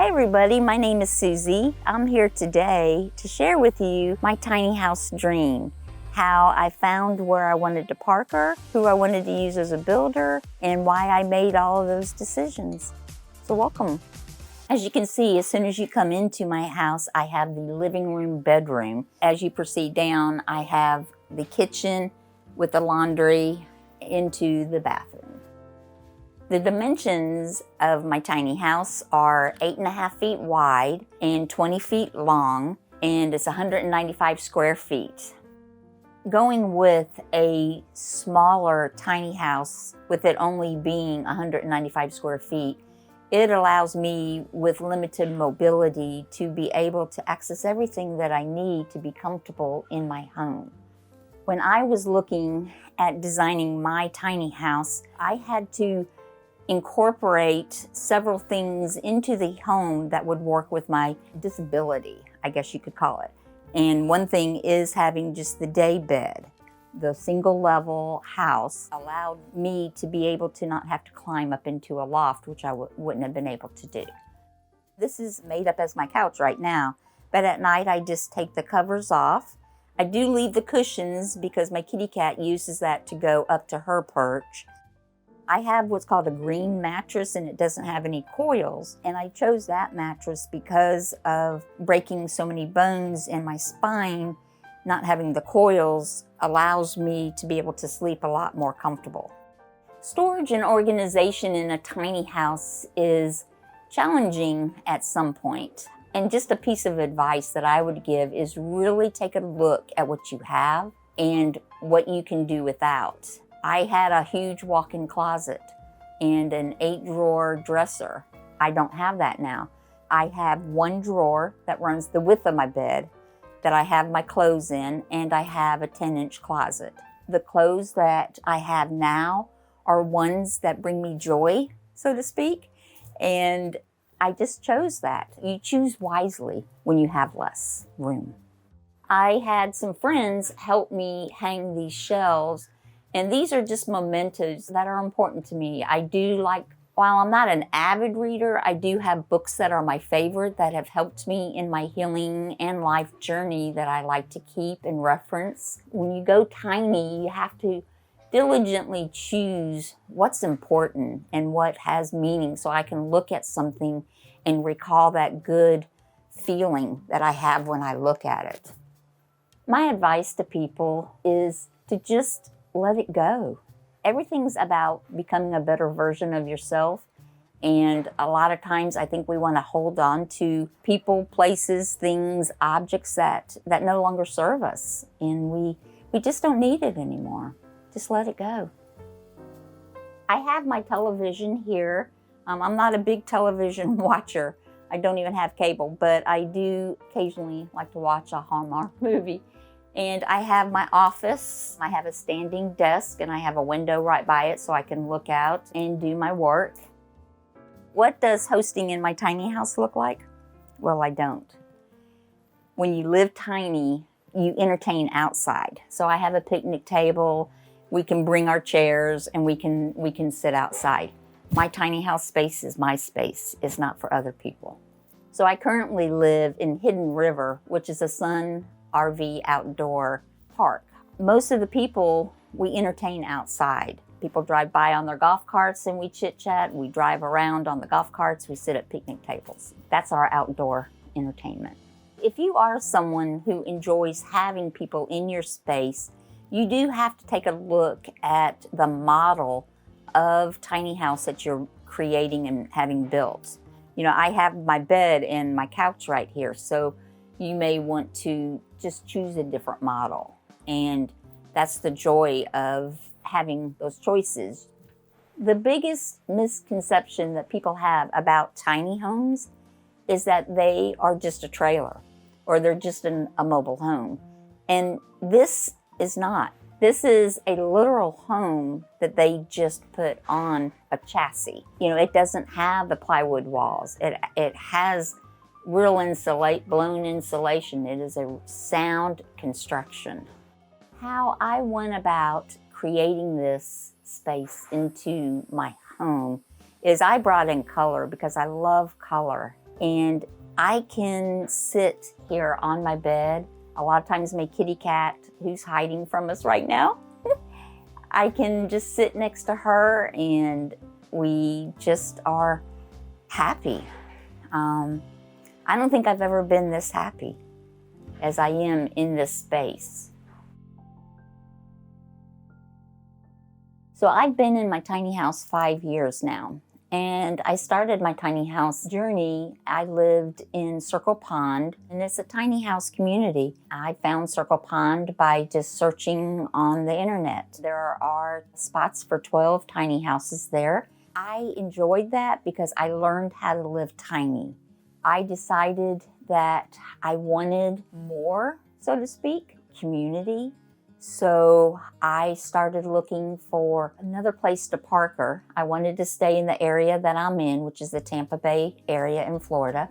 Hey everybody, my name is Suzie. I'm here today to share with you my tiny house dream, how I found where I wanted to park her, who I wanted to use as a builder, and why I made all of those decisions. So welcome. As you can see, as soon as you come into my house, I have the living room, bedroom. As you proceed down, I have the kitchen with the laundry into the bathroom. The dimensions of my tiny house are 8.5 feet wide and 20 feet long, and it's 195 square feet. Going with a smaller tiny house, with it only being 195 square feet, it allows me, with limited mobility, to be able to access everything that I need to be comfortable in my home. When I was looking at designing my tiny house, I had to incorporate several things into the home that would work with my disability, I guess you could call it. And one thing is having just the day bed. The single level house allowed me to be able to not have to climb up into a loft, which I wouldn't have been able to do. This is made up as my couch right now, but at night I just take the covers off. I do leave the cushions because my kitty cat uses that to go up to her perch. I have what's called a green mattress, and it doesn't have any coils. And I chose that mattress because of breaking so many bones in my spine. Not having the coils allows me to be able to sleep a lot more comfortable. Storage and organization in a tiny house is challenging at some point. And just a piece of advice that I would give is really take a look at what you have and what you can do without. I had a huge walk-in closet and an 8-drawer dresser. I don't have that now. I have one drawer that runs the width of my bed that I have my clothes in, and I have a 10-inch closet. The clothes that I have now are ones that bring me joy, so to speak, and I just chose that. You choose wisely when you have less room. I had some friends help me hang these shelves. And these are just mementos that are important to me. I do like, while I'm not an avid reader, I do have books that are my favorite that have helped me in my healing and life journey that I like to keep and reference. When you go tiny, you have to diligently choose what's important and what has meaning so I can look at something and recall that good feeling that I have when I look at it. My advice to people is to just let it go. Everything's about becoming a better version of yourself. And a lot of times I think we want to hold on to people, places, things, objects that no longer serve us. And we just don't need it anymore. Just let it go. I have my television here. I'm not a big television watcher. I don't even have cable, but I do occasionally like to watch a Hallmark movie. And I have my office. I have a standing desk and I have a window right by it so I can look out and do my work. What does hosting in my tiny house look like? Well, I don't. When you live tiny, you entertain outside. So I have a picnic table. We can bring our chairs and we can sit outside. My tiny house space is my space. It's not for other people. So I currently live in Hidden River, which is a Sun RV outdoor park. Most of the people we entertain outside. People drive by on their golf carts and we chit chat. We drive around on the golf carts. We sit at picnic tables. That's our outdoor entertainment. If you are someone who enjoys having people in your space, you do have to take a look at the model of tiny house that you're creating and having built. You know, I have my bed and my couch right here, so you may want to just choose a different model. And that's the joy of having those choices. The biggest misconception that people have about tiny homes is that they are just a trailer or they're just a mobile home. And this is not. This is a literal home that they just put on a chassis. You know, it doesn't have the plywood walls. It has real blown insulation. It is a sound construction. How I went about creating this space into my home is I brought in color because I love color. And I can sit here on my bed. A lot of times my kitty cat, who's hiding from us right now, I can just sit next to her and we just are happy. I don't think I've ever been this happy as I am in this space. So I've been in my tiny house 5 years now, and I started my tiny house journey. I lived in Circle Pond, and it's a tiny house community. I found Circle Pond by just searching on the internet. There are spots for 12 tiny houses there. I enjoyed that because I learned how to live tiny. I decided that I wanted more, so to speak, community. So I started looking for another place to park her. I wanted to stay in the area that I'm in, which is the Tampa Bay area in Florida.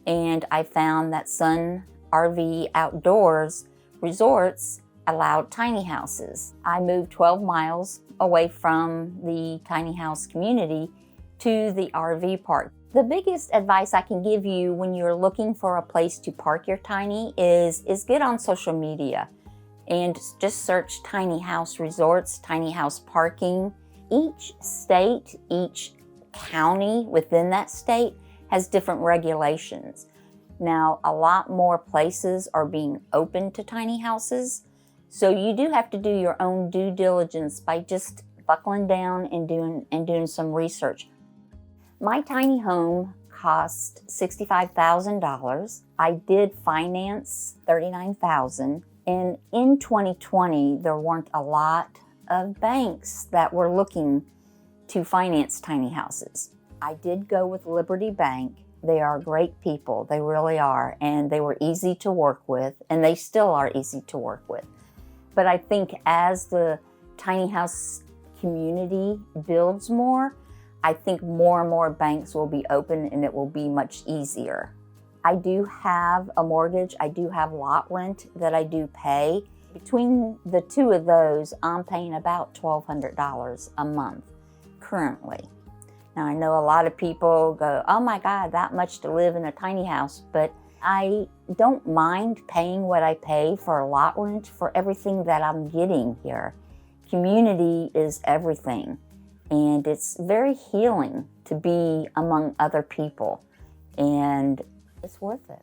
And I found that Sun RV Outdoors Resorts allowed tiny houses. I moved 12 miles away from the tiny house community to the RV park. The biggest advice I can give you when you're looking for a place to park your tiny is get on social media and just search tiny house resorts, tiny house parking. Each state, each county within that state has different regulations. Now, a lot more places are being open to tiny houses, so you do have to do your own due diligence by just buckling down and doing some research. My tiny home cost $65,000. I did finance $39,000. And in 2020, there weren't a lot of banks that were looking to finance tiny houses. I did go with Liberty Bank. They are great people, they really are, and they were easy to work with, and they still are easy to work with. But I think as the tiny house community builds more, I think more and more banks will be open and it will be much easier. I do have a mortgage, I do have lot rent that I do pay. Between the two of those, I'm paying about $1,200 a month currently. Now I know a lot of people go, oh my God, that much to live in a tiny house, but I don't mind paying what I pay for lot rent for everything that I'm getting here. Community is everything, and it's very healing to be among other people, and it's worth it.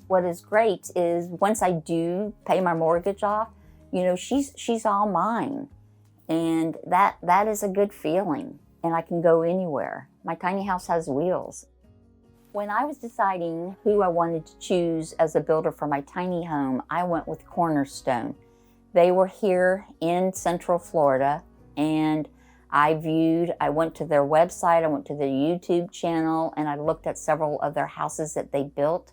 What is great is once I do pay my mortgage off, you know, she's all mine. And that is a good feeling. And I can go anywhere. My tiny house has wheels. When I was deciding who I wanted to choose as a builder for my tiny home, I went with Cornerstone. They were here in Central Florida, and I went to their website, I went to their YouTube channel, and I looked at several of their houses that they built.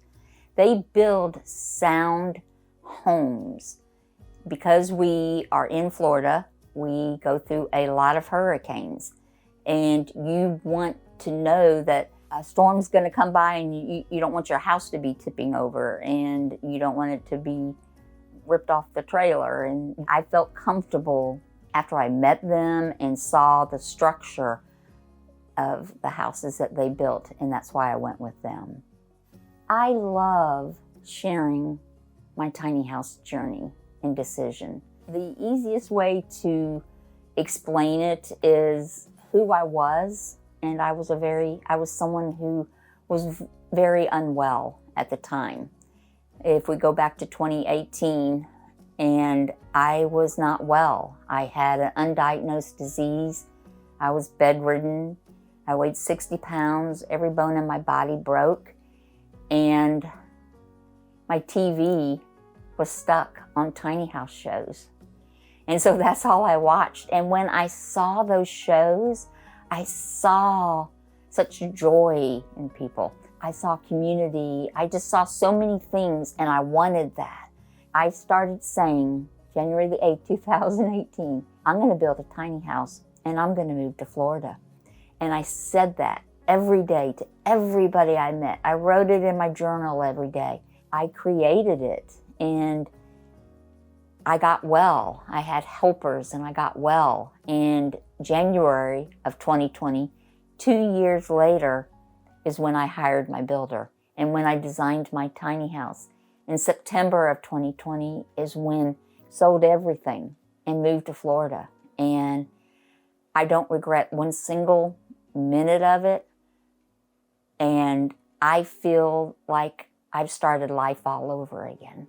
They build sound homes. Because we are in Florida, we go through a lot of hurricanes, and you want to know that a storm's going to come by and you don't want your house to be tipping over, and you don't want it to be ripped off the trailer. And I felt comfortable after I met them and saw the structure of the houses that they built, and that's why I went with them. I love sharing my tiny house journey and decision. The easiest way to explain it is who I was, and I was someone who was very unwell at the time. If we go back to 2018, and I was not well. I had an undiagnosed disease. I was bedridden. I weighed 60 pounds. Every bone in my body broke. And my TV was stuck on tiny house shows. And so that's all I watched. And when I saw those shows, I saw such joy in people. I saw community. I just saw so many things, and I wanted that. I started saying, January the 8th, 2018, I'm going to build a tiny house and I'm going to move to Florida. And I said that every day to everybody I met. I wrote it in my journal every day. I created it, and I got well. I had helpers and I got well. And January of 2020, 2 years later, is when I hired my builder. And when I designed my tiny house in September of 2020 is when I sold everything and moved to Florida. And I don't regret one single minute of it. And I feel like I've started life all over again.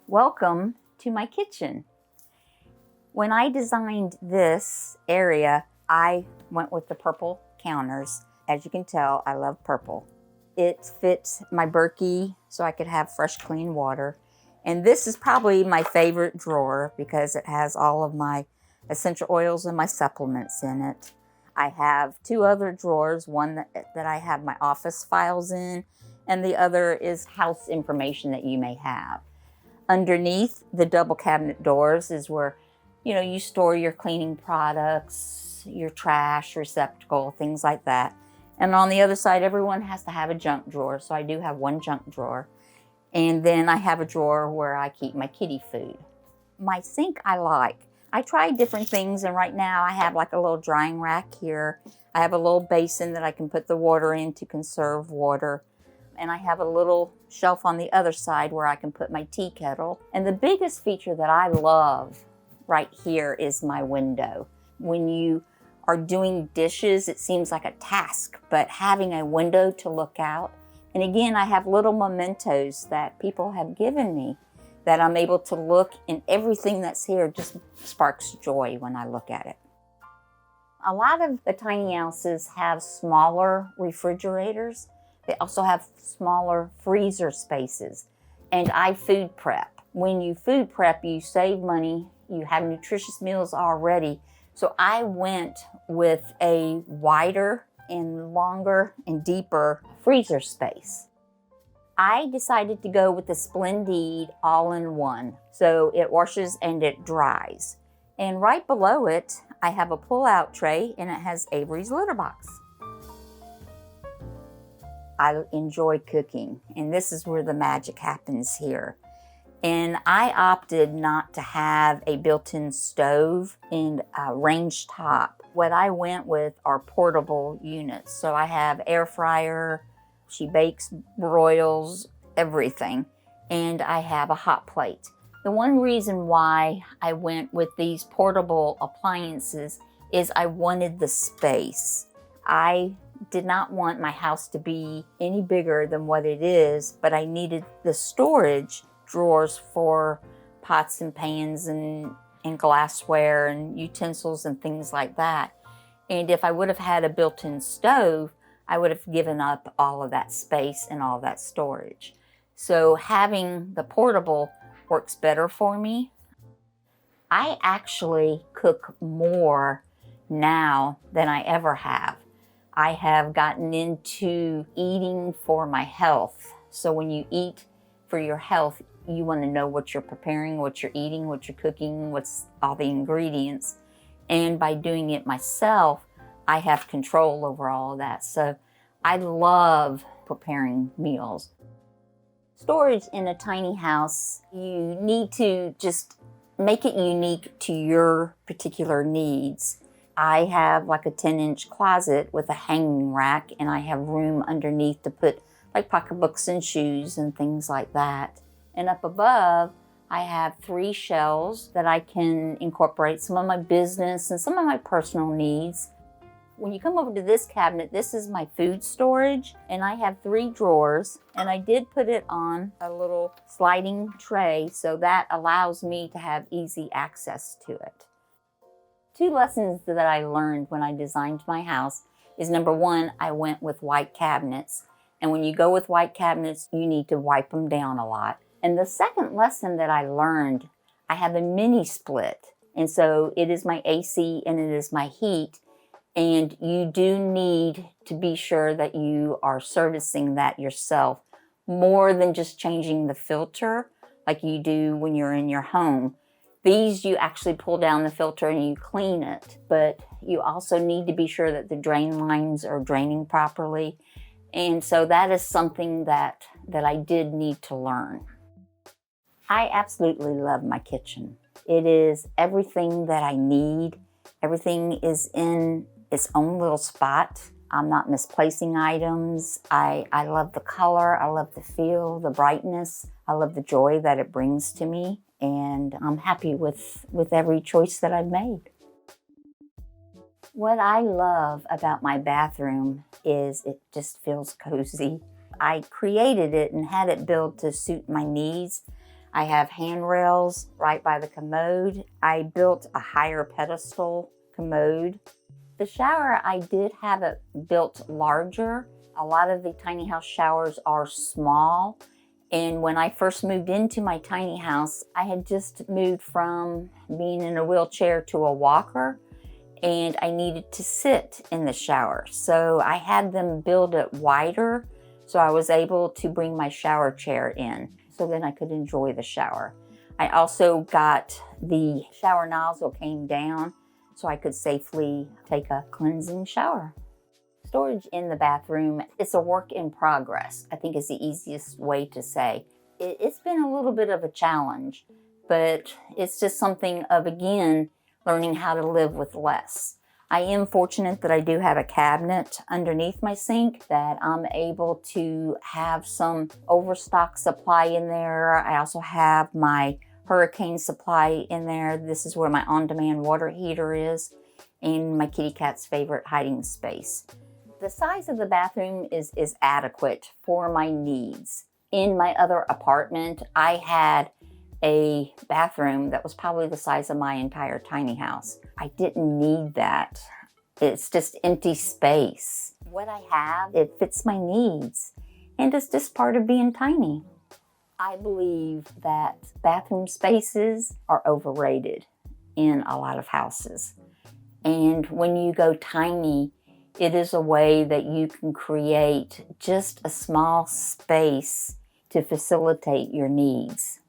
Welcome to my kitchen. When I designed this area, I went with the purple counters. As you can tell, I love purple. It fits my Berkey so I could have fresh, clean water. And this is probably my favorite drawer because it has all of my essential oils and my supplements in it. I have two other drawers, one that I have my office files in, and the other is house information that you may have. Underneath the double cabinet doors is where, you store your cleaning products, your trash receptacle, things like that. And on the other side, everyone has to have a junk drawer. So I do have one junk drawer. And then I have a drawer where I keep my kitty food. My sink I like. I tried different things, and right now I have like a little drying rack here. I have a little basin that I can put the water in to conserve water. And I have a little shelf on the other side where I can put my tea kettle. And the biggest feature that I love right here is my window. When you are doing dishes, it seems like a task, but having a window to look out. And again, I have little mementos that people have given me that I'm able to look, and everything that's here just sparks joy when I look at it. A lot of the tiny houses have smaller refrigerators. They also have smaller freezer spaces. And I food prep. When you food prep, you save money, you have nutritious meals already. So I went with a wider and longer and deeper freezer space. I decided to go with the Splendide all-in-one. So it washes and it dries. And right below it, I have a pull-out tray, and it has Avery's litter box. I enjoy cooking, and this is where the magic happens here. And I opted not to have a built-in stove and a range top. What I went with are portable units. So I have air fryer, she bakes, broils, everything. And I have a hot plate. The one reason why I went with these portable appliances is I wanted the space. I did not want my house to be any bigger than what it is, but I needed the storage drawers for pots and pans and glassware and utensils and things like that. And if I would have had a built-in stove, I would have given up all of that space and all that storage. So having the portable works better for me. I actually cook more now than I ever have. I have gotten into eating for my health. So when you eat for your health, you want to know what you're preparing, what you're eating, what you're cooking, what's all the ingredients. And by doing it myself, I have control over all of that. So I love preparing meals. Storage in a tiny house, you need to just make it unique to your particular needs. I have like a 10-inch closet with a hanging rack, and I have room underneath to put like pocketbooks and shoes and things like that. And up above, I have 3 shelves that I can incorporate some of my business and some of my personal needs. When you come over to this cabinet, this is my food storage, and I have 3 drawers, and I did put it on a little sliding tray, so that allows me to have easy access to it. 2 lessons that I learned when I designed my house is, number 1, I went with white cabinets. And when you go with white cabinets, you need to wipe them down a lot. And the second lesson that I learned, I have a mini split. And so it is my AC and it is my heat. And you do need to be sure that you are servicing that yourself more than just changing the filter like you do when you're in your home. These, you actually pull down the filter and you clean it, but you also need to be sure that the drain lines are draining properly. And so that is something that I did need to learn. I absolutely love my kitchen. It is everything that I need. Everything is in its own little spot. I'm not misplacing items. I love the color, I love the feel, the brightness. I love the joy that it brings to me. And I'm happy with every choice that I've made. What I love about my bathroom is it just feels cozy. I created it and had it built to suit my needs. I have handrails right by the commode. I built a higher pedestal commode. The shower, I did have it built larger. A lot of the tiny house showers are small. And when I first moved into my tiny house, I had just moved from being in a wheelchair to a walker, and I needed to sit in the shower. So I had them build it wider, so I was able to bring my shower chair in, so then I could enjoy the shower. I also got the shower nozzle came down, so I could safely take a cleansing shower. Storage in the bathroom, it's a work in progress, I think is the easiest way to say. It's been a little bit of a challenge, but it's just something of, again, learning how to live with less. I am fortunate that I do have a cabinet underneath my sink that I'm able to have some overstock supply in there. I also have my hurricane supply in there. This is where my on-demand water heater is, and my kitty cat's favorite hiding space. The size of the bathroom is adequate for my needs. In my other apartment, I had a bathroom that was probably the size of my entire tiny house. I didn't need that. It's just empty space. What I have, it fits my needs, and it's just part of being tiny. I believe that bathroom spaces are overrated in a lot of houses. And when you go tiny, it is a way that you can create just a small space to facilitate your needs.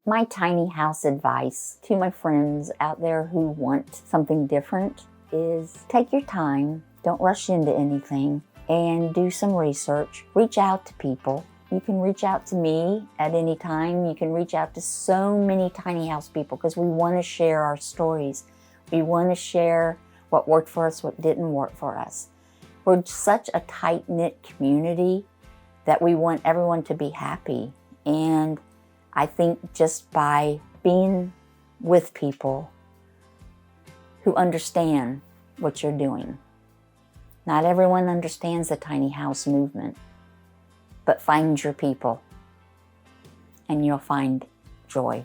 My tiny house advice to my friends out there who want something different is take your time, don't rush into anything, and do some research. Reach out to people. You can reach out to me at any time. You can reach out to so many tiny house people because we want to share our stories. We want to share what worked for us, what didn't work for us. We're such a tight-knit community that we want everyone to be happy. And I think just by being with people who understand what you're doing. Not everyone understands the tiny house movement, but find your people and you'll find joy.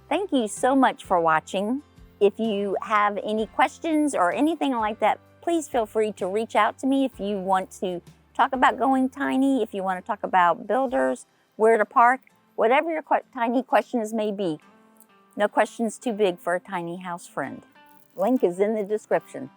Thank you so much for watching. If you have any questions or anything like that, please feel free to reach out to me if you want to talk about going tiny, if you want to talk about builders, where to park, whatever your tiny questions may be. No question's too big for a tiny house friend. Link is in the description.